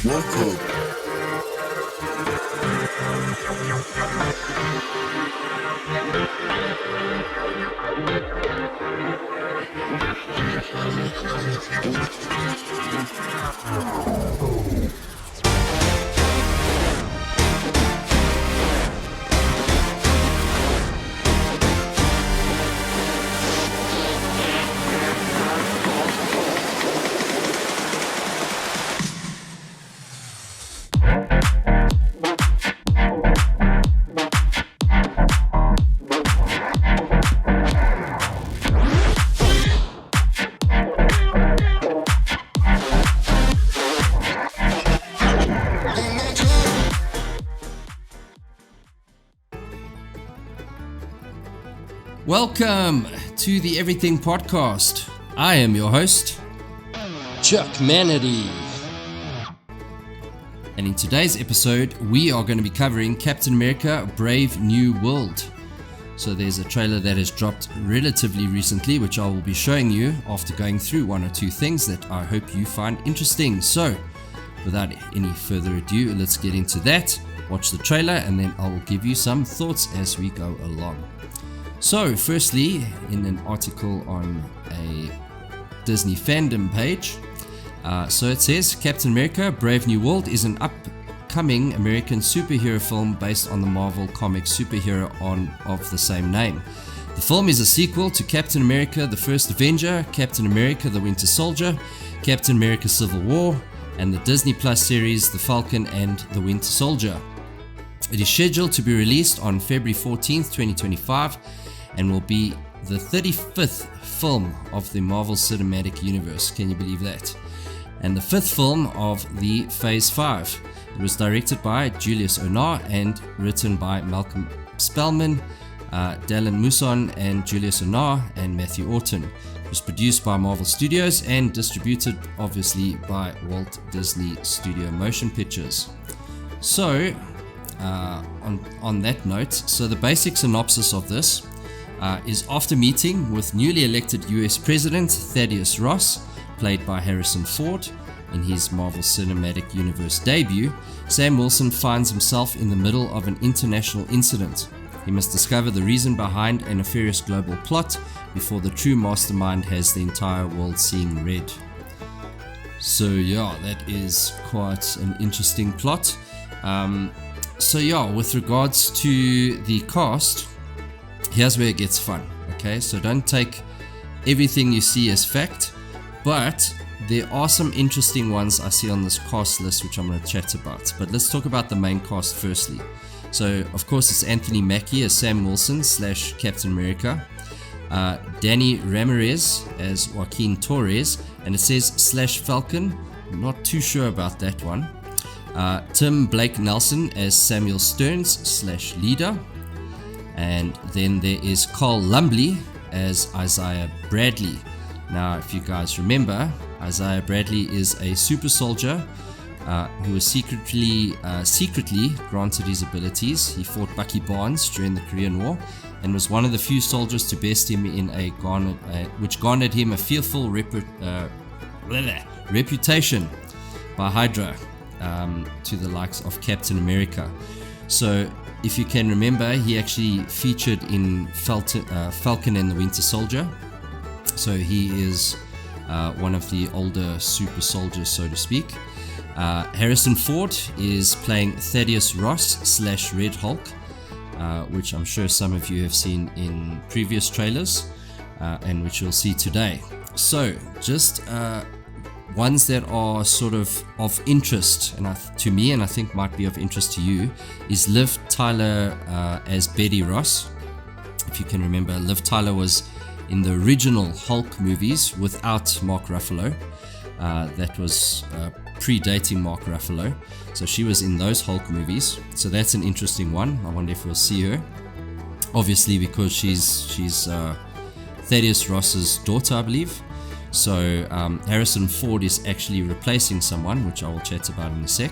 Welcome. Welcome to the Everything Podcast. I am your host, Chuck Manity. And in today's episode, we are going to be covering Captain America: Brave New World. So there's a trailer that has dropped relatively recently, which I will be showing you after going through one or two things that I hope you find interesting. So without any further ado, let's get into that. Watch the trailer and then I will give you some thoughts as we go along. So firstly, in an article on a Disney fandom page, so it says, Captain America: Brave New World is an upcoming American superhero film based on the Marvel Comics superhero of the same name. The film is a sequel to Captain America: The First Avenger, Captain America: The Winter Soldier, Captain America: Civil War, and the Disney Plus series The Falcon and the Winter Soldier. It is scheduled to be released on February 14th, 2025, and will be the 35th film of the Marvel Cinematic Universe. Can you believe that? And the 5th film of the Phase 5. It was directed by Julius Onah and written by Malcolm Spellman, Dallin Mousson and Julius Onah and Matthew Orton. It was produced by Marvel Studios and distributed obviously by Walt Disney Studio Motion Pictures. So on that note, so the basic synopsis of this is after meeting with newly elected US President Thaddeus Ross, played by Harrison Ford, in his Marvel Cinematic Universe debut, Sam Wilson finds himself in the middle of an international incident. He must discover the reason behind a nefarious global plot before the true mastermind has the entire world seeing red. So yeah, that is quite an interesting plot. So yeah, with regards to the cast, here's where it gets fun, okay? So don't take everything you see as fact, but there are some interesting ones I see on this cast list which I'm going to chat about. But let's talk about the main cast firstly. So of course it's Anthony Mackie as Sam Wilson / Captain America, Danny Ramirez as Joaquin Torres, and it says /Falcon, I'm not too sure about that one. Tim Blake Nelson as Samuel Stearns / Leader. And then there is Carl Lumbly as Isaiah Bradley. Now, if you guys remember, Isaiah Bradley is a super soldier who was secretly granted his abilities. He fought Bucky Barnes during the Korean War and was one of the few soldiers to best him in which garnered him a fearful reputation by Hydra to the likes of Captain America. So if you can remember, he actually featured in Falcon and the Winter Soldier. So he is one of the older super soldiers, so to speak. Harrison Ford is playing Thaddeus Ross / Red Hulk, which I'm sure some of you have seen in previous trailers and which you'll see today. So just ones that are sort of interest to me, and I think might be of interest to you, is Liv Tyler as Betty Ross. If you can remember, Liv Tyler was in the original Hulk movies without Mark Ruffalo. That was predating Mark Ruffalo. So she was in those Hulk movies. So that's an interesting one. I wonder if we'll see her. Obviously because she's Thaddeus Ross's daughter, I believe. So Harrison Ford is actually replacing someone, which I will chat about in a sec.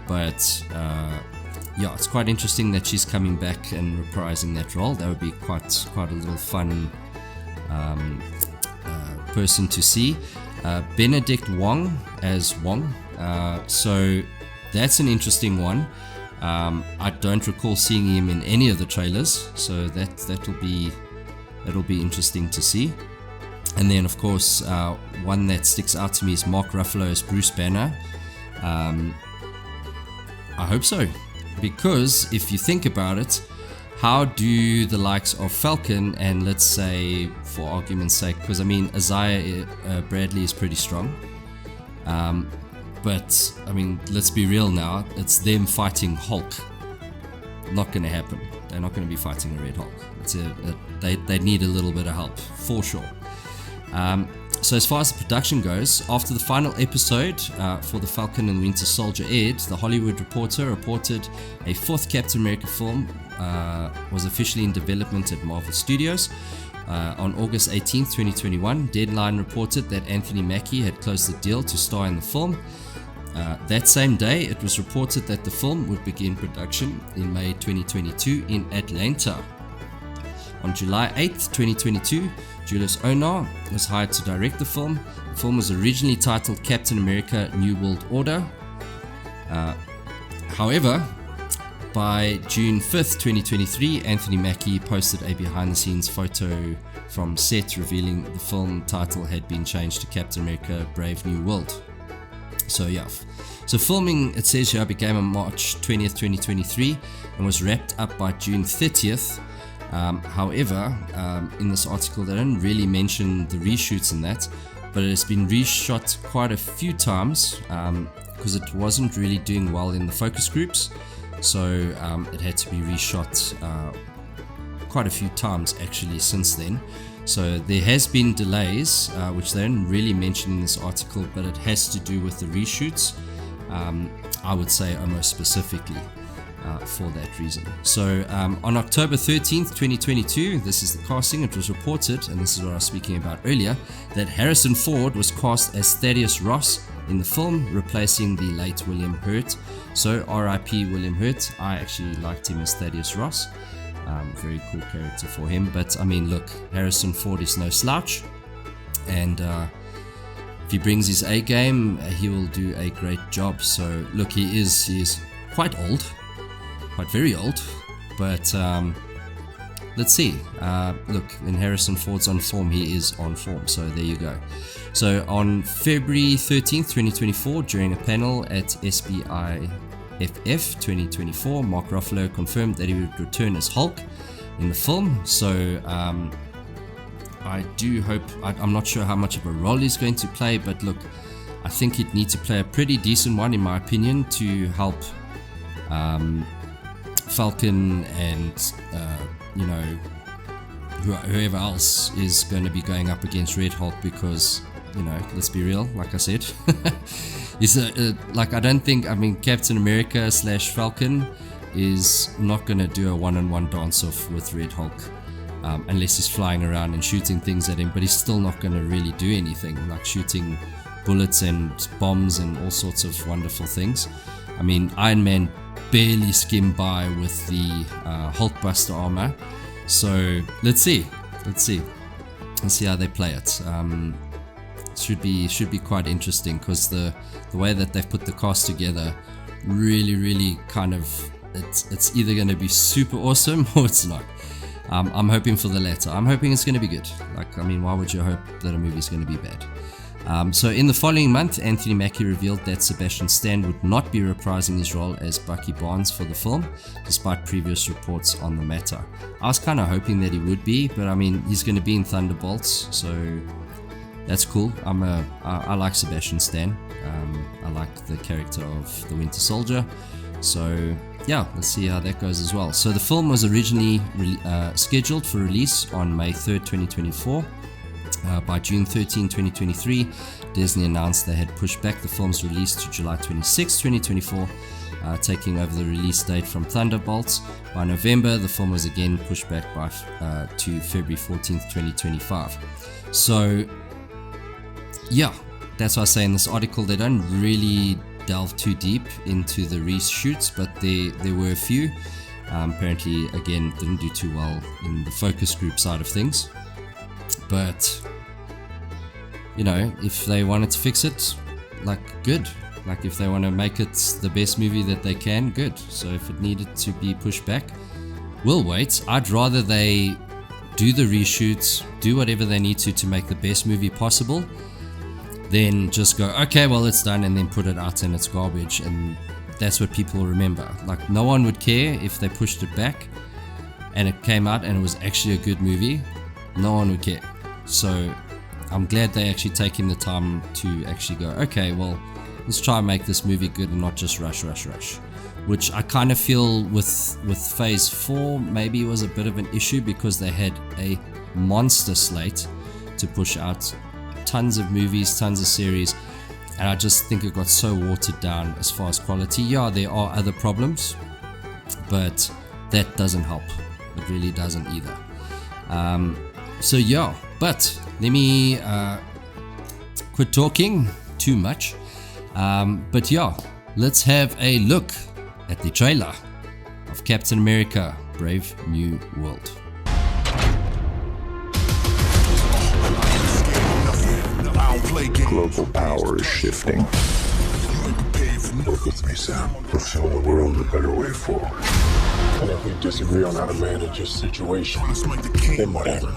But yeah, it's quite interesting that she's coming back and reprising that role. That would be quite a little fun person to see. Benedict Wong as Wong, So that's an interesting one. I don't recall seeing him in any of the trailers, so that'll be interesting to see. And then, of course, one that sticks out to me is Mark Ruffalo as Bruce Banner. I hope so, because if you think about it, how do the likes of Falcon and, let's say, for argument's sake, because I mean Isaiah Bradley is pretty strong, but I mean, let's be real now, it's them fighting Hulk. Not going to happen. They're not going to be fighting a Red Hulk. They need a little bit of help for sure. So as far as the production goes, after the final episode for the Falcon and Winter Soldier aired, The Hollywood Reporter reported a fourth Captain America film was officially in development at Marvel Studios. On August 18th, 2021, Deadline reported that Anthony Mackie had closed the deal to star in the film. That same day, it was reported that the film would begin production in May 2022 in Atlanta. On July 8th, 2022, Julius Onah was hired to direct the film. The film was originally titled Captain America New World Order. However, by June 5th, 2023, Anthony Mackie posted a behind-the-scenes photo from set revealing the film title had been changed to Captain America Brave New World. So yeah, so filming, it says here, began on March 20th, 2023 and was wrapped up by June 30th. However, in this article they don't really mention the reshoots in that, but it has been reshot quite a few times because it wasn't really doing well in the focus groups, so it had to be reshot quite a few times actually since then. So there has been delays, which they don't really mention in this article, but it has to do with the reshoots, I would say almost specifically. For that reason. So on October 13th, 2022, this is the casting. It was reported, and this is what I was speaking about earlier, that Harrison Ford was cast as Thaddeus Ross in the film, replacing the late William Hurt. So R.I.P. William Hurt. I actually liked him as Thaddeus Ross. Very cool character for him. But I mean, look, Harrison Ford is no slouch, and if he brings his A game, he will do a great job. So look, he is quite old. Quite very old, but let's see. Look, when Harrison Ford's on form, he is on form, so there you go. So on February 13th, 2024, during a panel at SBIFF 2024, Mark Ruffalo confirmed that he would return as Hulk in the film. So I do hope, I'm not sure how much of a role he's going to play, but look, I think he'd need to play a pretty decent one in my opinion to help Falcon and whoever else is going to be going up against Red Hulk, because let's be real, like I said, I don't think, Captain America / Falcon is not going to do a one-on-one dance-off with Red Hulk unless he's flying around and shooting things at him, but he's still not going to really do anything like shooting bullets and bombs and all sorts of wonderful things. Iron Man barely skimmed by with the Hulkbuster armor, so let's see how they play it. Should be quite interesting, because the way that they've put the cast together really kind of, it's either going to be super awesome or it's not. I'm hoping for the latter. I'm hoping it's going to be good. Why would you hope that a movie's going to be bad? So in the following month, Anthony Mackie revealed that Sebastian Stan would not be reprising his role as Bucky Barnes for the film, despite previous reports on the matter. I was kind of hoping that he would be, but he's going to be in Thunderbolts, so that's cool. I like Sebastian Stan. I like the character of the Winter Soldier, so yeah, let's see how that goes as well. So the film was originally scheduled for release on May 3rd, 2024. By June 13, 2023, Disney announced they had pushed back the film's release to July 26, 2024, taking over the release date from Thunderbolts. By November, the film was again pushed back to February 14th, 2025. So, yeah, that's why I say in this article they don't really delve too deep into the reshoots, but there were a few. Apparently, again, didn't do too well in the focus group side of things. But if they wanted to fix it, good. Like if they want to make it the best movie that they can, good. So if it needed to be pushed back, we'll wait. I'd rather they do the reshoots, do whatever they need to make the best movie possible, then just go, okay, well, it's done, and then put it out and it's garbage. And that's what people remember. Like, no one would care if they pushed it back and it came out and it was actually a good movie. No one would care. So I'm glad they actually taking the time to actually go, okay, well, let's try and make this movie good and not just rush. Which I kind of feel with Phase 4 maybe was a bit of an issue, because they had a monster slate to push out, tons of movies, tons of series, and I just think it got so watered down as far as quality. Yeah, there are other problems, but that doesn't help. It really doesn't either. So yeah, but let me quit talking too much. But yeah, let's have a look at the trailer of Captain America: Brave New World. Global power is shifting. Work with me, Sam. We'll show the world a better way forward. And if we disagree on how to manage this situation, then whatever.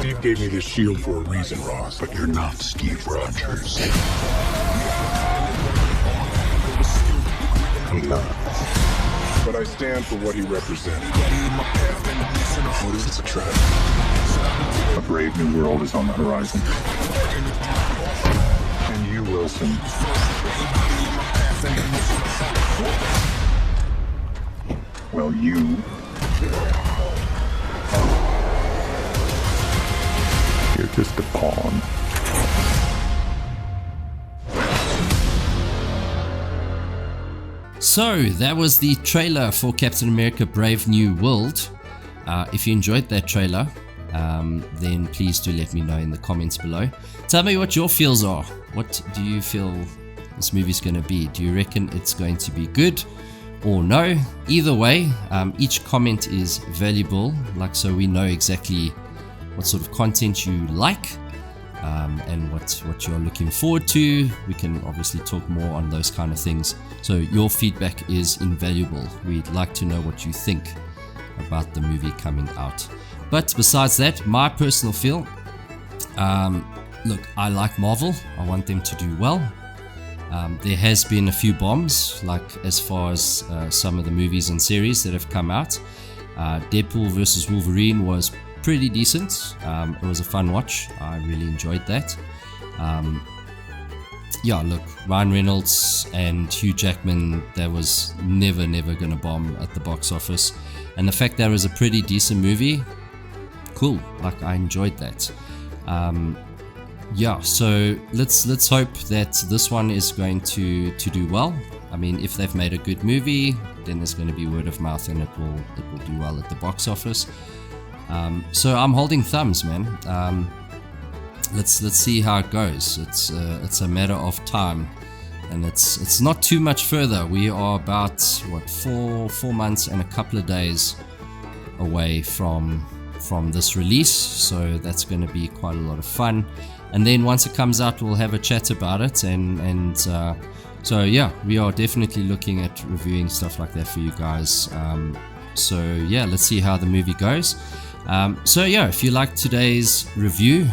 Steve gave me this shield for a reason, Ross, but you're not Steve Rogers. I'm not. But I stand for what he represented. What is this, a trap? A brave new world is on the horizon. And you, Wilson, well, you're just a pawn. So that was the trailer for Captain America: Brave New World. If you enjoyed that trailer, then please do let me know in the comments below. Tell me what your feels are. What do you feel this movie's going to be? Do you reckon it's going to be good or no? Either way, each comment is valuable, like, so we know exactly what sort of content you like, and what you're looking forward to. We can obviously talk more on those kind of things. So your feedback is invaluable. We'd like to know what you think about the movie coming out. But besides that, my personal feel, look, I like Marvel. I want them to do well. There has been a few bombs, like as far as some of the movies and series that have come out. Deadpool vs. Wolverine was pretty decent. It was a fun watch. I really enjoyed that. Yeah, look, Ryan Reynolds and Hugh Jackman, that was never gonna bomb at the box office. And the fact that it was a pretty decent movie, cool, like I enjoyed that. Yeah, so let's hope that this one is going to do well. I mean, if they've made a good movie, then there's going to be word of mouth and it will do well at the box office. So I'm holding thumbs, man. Let's see how it goes. It's a matter of time, and it's not too much further. We are about what, four months and a couple of days away from this release, so that's going to be quite a lot of fun. And then once it comes out, we'll have a chat about it, and so yeah, we are definitely looking at reviewing stuff like that for you guys. So yeah, let's see how the movie goes. So yeah, if you liked today's review,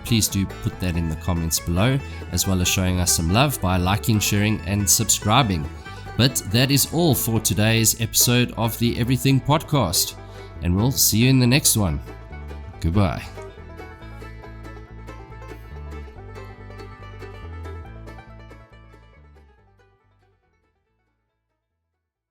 please do put that in the comments below, as well as showing us some love by liking, sharing and subscribing. But that is all for today's episode of the Everything Podcast, and we'll see you in the next one. Goodbye.